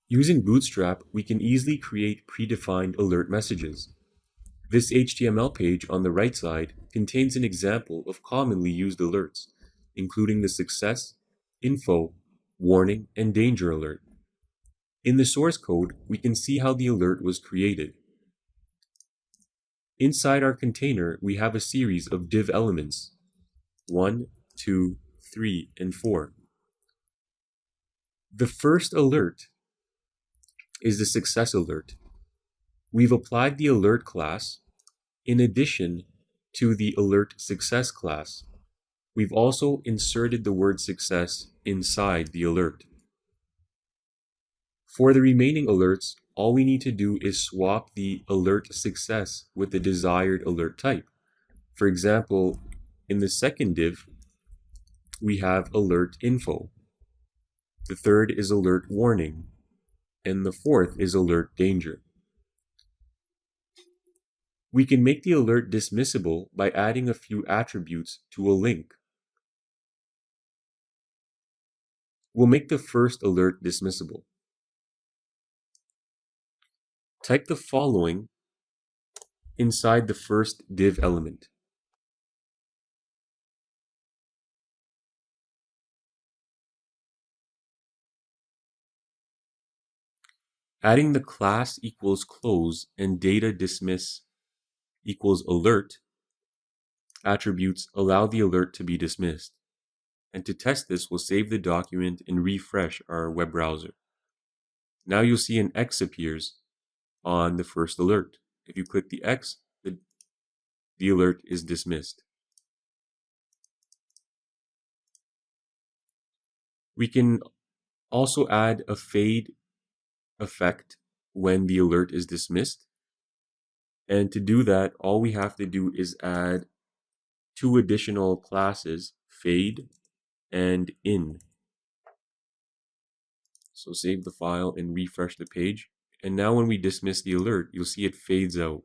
Using Bootstrap, we can easily create predefined alert messages. This HTML page on the right side contains an example of commonly used alerts, including the success, info, warning, and danger alert. In the source code, we can see how the alert was created. Inside our container, we have a series of div elements, 1, 2, 3, and 4. The first alert is the success alert. We've applied the alert class in addition to the alert success class. We've also inserted the word success inside the alert. For the remaining alerts, all we need to do is swap the alert success with the desired alert type. For example, in the second div, we have alert info. The third is alert warning, and the fourth is alert danger. We can make the alert dismissible by adding a few attributes to a link. We'll make the first alert dismissible. Type the following inside the first div element. Adding the class equals close and data dismiss equals alert attributes allow the alert to be dismissed. And to test this, we'll save the document and refresh our web browser. Now you'll see an X appears on the first alert. If you click the X, the alert is dismissed. We can also add a fade effect when the alert is dismissed. And to do that, all we have to do is add two additional classes, fade and in. So save the file and refresh the page. And now when we dismiss the alert, you'll see it fades out.